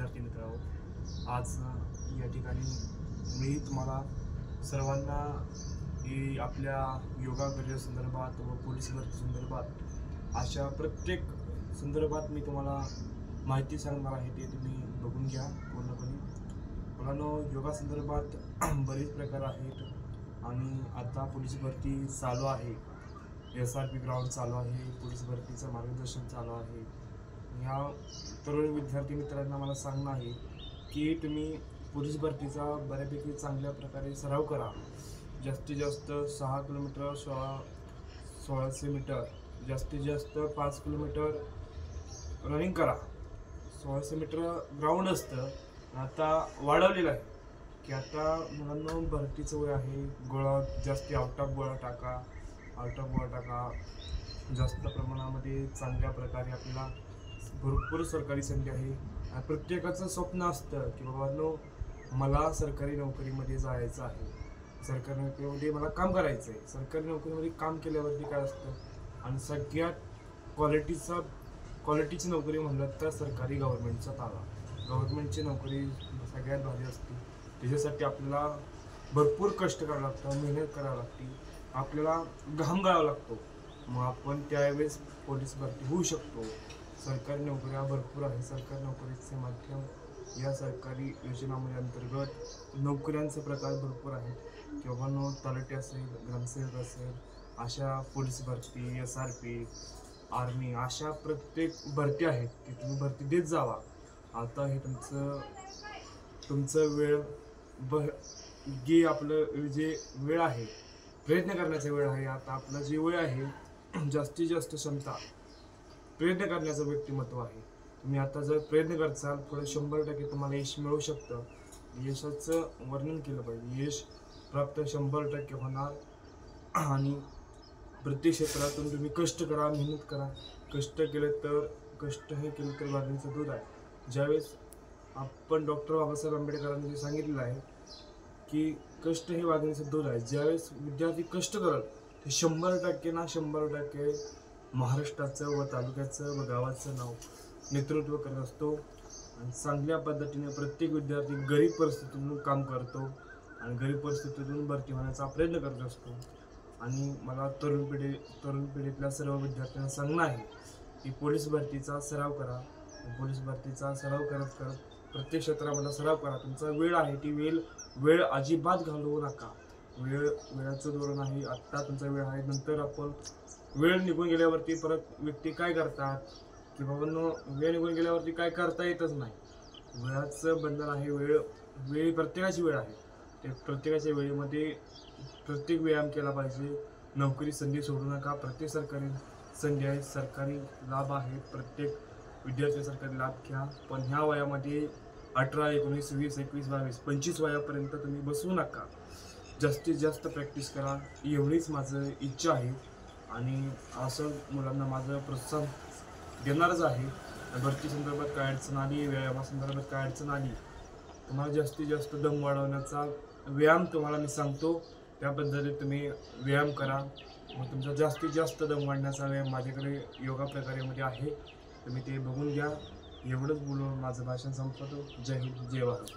विद्यार्थी मित्रांनो, आज या ठिकाणी मी तुम्हाला सर्वांना आपल्या योगा करिअर संदर्भात व पोलीस भरती संदर्भात अशा प्रत्येक संदर्भात मी तुम्हाला माहिती सांगणार आहे। ते तुम्ही बघून घ्या पूर्णपणे। मुलांनो, योगा संदर्भात बरेच प्रकार आहेत आणि आता पोलीस भरती चालू आहे, SRP ग्राउंड चालू आहे, पोलीस भरतीचं मार्गदर्शन चालू आहे। ह्या तरुण विद्यार्थी मित्रांना मला सांगणं आहे की तुम्ही पोलीस भरतीचा बऱ्यापैकी चांगल्या प्रकारे सराव करा। जास्तीत जास्त 6 किलोमीटर 1600 मीटर, जास्तीत जास्त 5 किलोमीटर रनिंग करा। 1600 मीटर ग्राउंड असतं, आता वाढवलेलं आहे की आता मुलांना भरतीचं वय आहे, गोळा जास्त आउट ऑफ गोळा टाका, जास्त प्रमाणामध्ये चांगल्या प्रकारे आपल्याला भरपूर सरकारी संधी आहे। प्रत्येकाचं स्वप्न असतं की बाबांनो, मला सरकारी नोकरीमध्ये जायचं आहे, सरकारी नोकरीमध्ये मला काम करायचं आहे। सरकारी नोकरीमध्ये काम केल्यावरती काय असतं आणि सगळ्यात क्वालिटीची नोकरी म्हणलं तर सरकारी गव्हर्नमेंटचा ताबा। गव्हर्नमेंटची नोकरी सगळ्यात भारी असते। त्याच्यासाठी आपल्याला भरपूर कष्ट करावं लागतं, मेहनत करावी लागते, आपल्याला घाम गाळावा लागतो, मग आपण त्यावेळेस पोलीस भरती होऊ शकतो। सरकारी नोकऱ्या भरपूर आहे। सरकारी नोकरीचे माध्यम या सरकारी योजनांमध्ये अंतर्गत नोकऱ्यांचे प्रकार भरपूर आहेत किंवा तलाठी असेल, ग्रामसेवक असेल, अशा पोलीस भरती, SRP, आर्मी, अशा प्रत्येक भरती आहेत की तुम्ही भरती देत जावा। आता हे तुमचं आपलं जे वेळ आहे, प्रयत्न करण्याचा वेळ आहे। आता आपलं जे वय आहे, जास्तीत जास्त क्षमता प्रयत्न करण्याचं व्यक्तिमत्व आहे। तुम्ही आता जर प्रयत्न करसाल, पुढे 100% तुम्हाला यश मिळू शकतं। यशाचं वर्णन केलं पाहिजे, यश प्राप्त 100% होणार। आणि प्रत्येक क्षेत्रातून तुम्ही कष्ट करा, मेहनत करा। कष्ट हे केलं तर वाघिणीचं दूध आहे। ज्यावेळेस आपण डॉक्टर बाबासाहेब आंबेडकरांनी जे सांगितलेलं आहे की कष्ट हे वाघिणीचं दूध आहे, ज्यावेळेस विद्यार्थी कष्ट करत ते 100% महाराष्ट्राचं व तालुक्याचं व गावाचं नाव नेतृत्व करत असतो। आणि चांगल्या पद्धतीने प्रत्येक विद्यार्थी गरीब परिस्थितीतून काम करतो आणि गरीब परिस्थितीतून भरती होण्याचा प्रयत्न करत असतो। आणि मला तरुण पिढीतल्या सर्व विद्यार्थ्यांना सांगणं आहे की पोलीस भरतीचा सराव करा। पोलीस भरतीचा सराव करत प्रत्येक क्षेत्रामध्ये सराव करा। तुमचा वेळ आहे, ती वेळ अजिबात घालवू नका। वेळाचं धोरण आहे, आत्ता तुमचा वेळ आहे, नंतर आपण वेळ निघून गेल्यावरती परत व्यक्ती काय करतात की बाबांनो, वेळ निघून गेल्यावरती काय करता येतच नाही। वेळाचं बंधन आहे, वेळ प्रत्येकाची वेळ आहे, ते प्रत्येकाच्या वेळेमध्ये प्रत्येक व्यायाम केला पाहिजे। नोकरी संधी सोडू नका, प्रत्येक सरकारी संधी आहे, सरकारी लाभ आहे, प्रत्येक विद्यार्थी सरकारी लाभ घ्या। पण ह्या वयामध्ये 18, 19, 20, 21, 22, 25 वयापर्यंत तुम्ही बसू नका। जास्तीत जास्त प्रॅक्टिस करा, एवढीच माझं इच्छा आहे। आणि असं मुलांना माझं प्रोत्साहन देणारच आहे। भरती संदर्भात काय अडचण आली, व्यायामासंदर्भात काय अडचण आली, तुम्हाला जास्तीत जास्त दम वाढवण्याचा व्यायाम तुम्हाला मी सांगतो, त्या पद्धतीने तुम्ही व्यायाम करा। मग तुमचा जास्तीत जास्त दम वाढण्याचा व्यायाम माझ्याकडे योगा प्रकारामध्ये आहे, तुम्ही ते बघून घ्या। एवढंच बोलून माझं भाषण संपवतो। जय हिंद, जय भारत।